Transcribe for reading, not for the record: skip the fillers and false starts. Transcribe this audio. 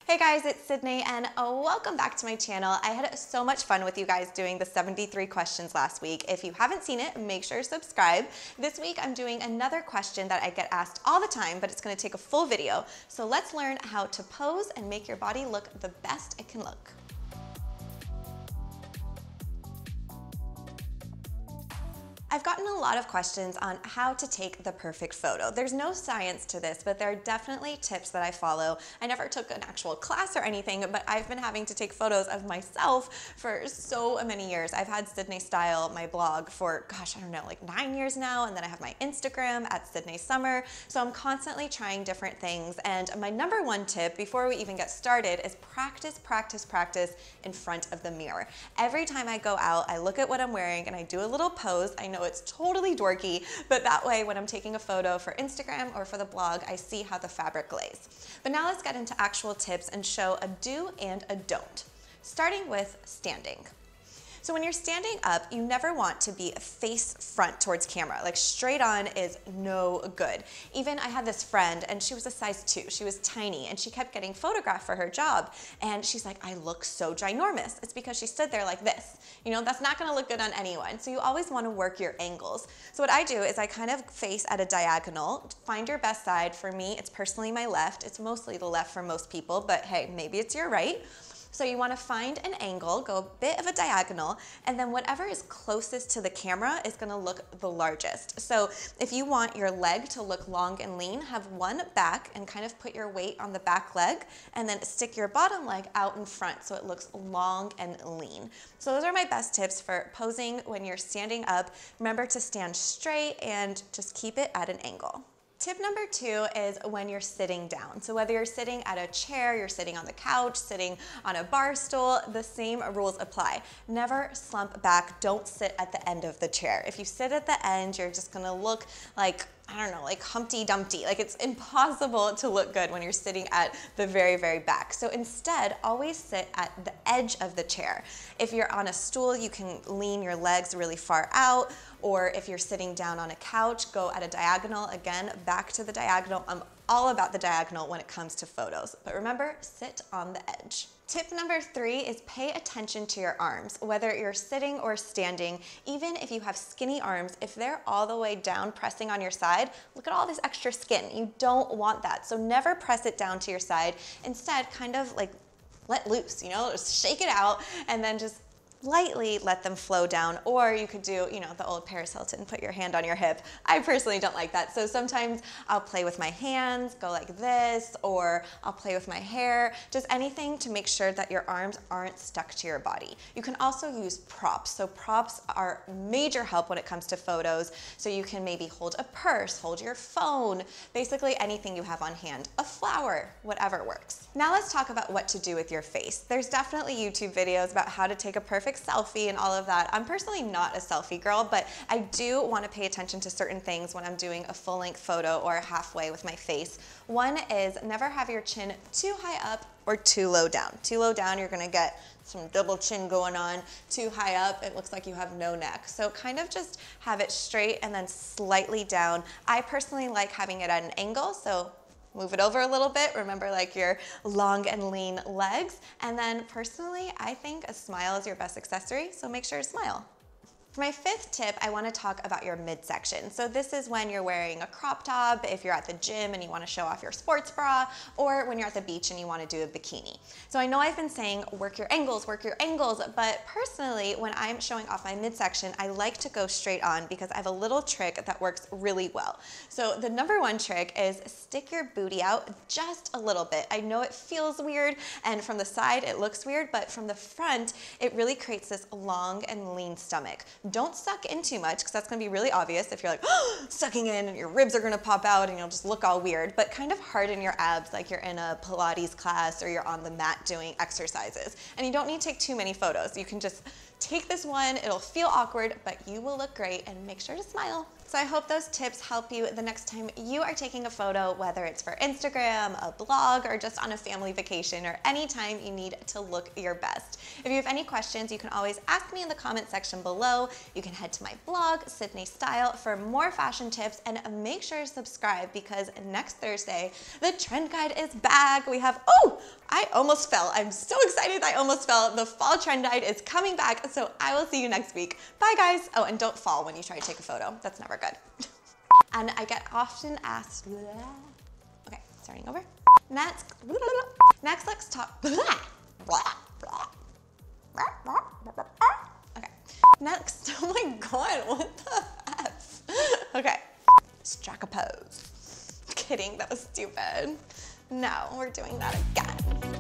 Hey guys, it's Sydney and welcome back to my channel. I had so much fun with you guys doing the 73 questions last week. If you haven't seen it, make sure to subscribe. This week I'm doing another question that I get asked all the time, but it's going to take a full video. So let's learn how to pose and make your body look the best it can look. I've gotten a lot of questions on how to take the perfect photo. There's no science to this, but there are definitely tips that I follow. I never took an actual class or anything, but I've been having to take photos of myself for so many years. I've had Sydne Style, my blog, for gosh, I don't know, like 9 years now, and then I have my Instagram at Sydne Summer. So I'm constantly trying different things, and my number one tip before we even get started is practice, practice, practice in front of the mirror. Every time I go out, I look at what I'm wearing and I do a little pose. I know it's totally dorky, but that way when I'm taking a photo for Instagram or for the blog, I see how the fabric lays. But now let's get into actual tips and show a do and a don't. Starting with standing. So when you're standing up, you never want to be face front towards camera. Like straight on is no good. Even I had this friend and she was a size 2. She was tiny and she kept getting photographed for her job. And she's like, I look so ginormous. It's because she stood there like this. You know, that's not gonna look good on anyone. So you always wanna work your angles. So what I do is I kind of face at a diagonal, find your best side. For me, it's personally my left. It's mostly the left for most people, but hey, maybe it's your right. So you want to find an angle, go a bit of a diagonal, and then whatever is closest to the camera is going to look the largest. So if you want your leg to look long and lean, have one back and kind of put your weight on the back leg, and then stick your bottom leg out in front so it looks long and lean. So those are my best tips for posing when you're standing up. Remember to stand straight and just keep it at an angle. Tip number 2 is when you're sitting down. So whether you're sitting at a chair, you're sitting on the couch, sitting on a bar stool, the same rules apply. Never slump back. Don't sit at the end of the chair. If you sit at the end, you're just gonna look like, I don't know, like Humpty Dumpty. Like it's impossible to look good when you're sitting at the very, very back. So instead, always sit at the edge of the chair. If you're on a stool, you can lean your legs really far out, or if you're sitting down on a couch, go at a diagonal. Again, back to the diagonal. I'm all about the diagonal when it comes to photos. But remember, sit on the edge. Tip number 3 is pay attention to your arms. Whether you're sitting or standing, even if you have skinny arms, if they're all the way down pressing on your side, look at all this extra skin. You don't want that. So never press it down to your side. Instead, kind of like let loose, you know, just shake it out and then just lightly let them flow down. Or you could do, you know, the old Paris Hilton, put your hand on your hip. I personally don't like that. So sometimes I'll play with my hands, go like this, or I'll play with my hair, just anything to make sure that your arms aren't stuck to your body. You can also use props. So props are major help when it comes to photos. So you can maybe hold a purse, hold your phone, basically anything you have on hand, a flower, whatever works. Now let's talk about what to do with your face. There's definitely YouTube videos about how to take a perfect selfie and all of that. I'm personally not a selfie girl, but I do want to pay attention to certain things when I'm doing a full-length photo or halfway with my face. One is never have your chin too high up or too low down. Too low down, you're gonna get some double chin going on. Too high up, it looks like you have no neck. So kind of just have it straight and then slightly down. I personally like having it at an angle, so move it over a little bit. Remember, like your long and lean legs. And then personally, I think a smile is your best accessory, so make sure to smile. For my 5th tip, I want to talk about your midsection. So this is when you're wearing a crop top, if you're at the gym and you want to show off your sports bra, or when you're at the beach and you want to do a bikini. So I know I've been saying work your angles, but personally, when I'm showing off my midsection, I like to go straight on because I have a little trick that works really well. So the number 1 trick is stick your booty out just a little bit. I know it feels weird, and from the side it looks weird, but from the front, it really creates this long and lean stomach. Don't suck in too much because that's going to be really obvious if you're like sucking in and your ribs are going to pop out and you'll just look all weird, but kind of harden your abs like you're in a Pilates class or you're on the mat doing exercises. And you don't need to take too many photos. You can just take this one, it'll feel awkward, but you will look great, and make sure to smile. So I hope those tips help you the next time you are taking a photo, whether it's for Instagram, a blog, or just on a family vacation, or anytime you need to look your best. If you have any questions, you can always ask me in the comment section below. You can head to my blog, Sydne Style, for more fashion tips, and make sure to subscribe because next Thursday, the trend guide is back. We have, I almost fell. I'm so excited I almost fell. The fall trend guide is coming back, so I will see you next week. Bye guys. Oh, and don't fall when you try to take a photo. That's never good. And I get often asked, okay, starting over. Next, let's talk, okay. Next, oh my God, what the F? Okay, strike a pose. Kidding, that was stupid. No, we're doing that again.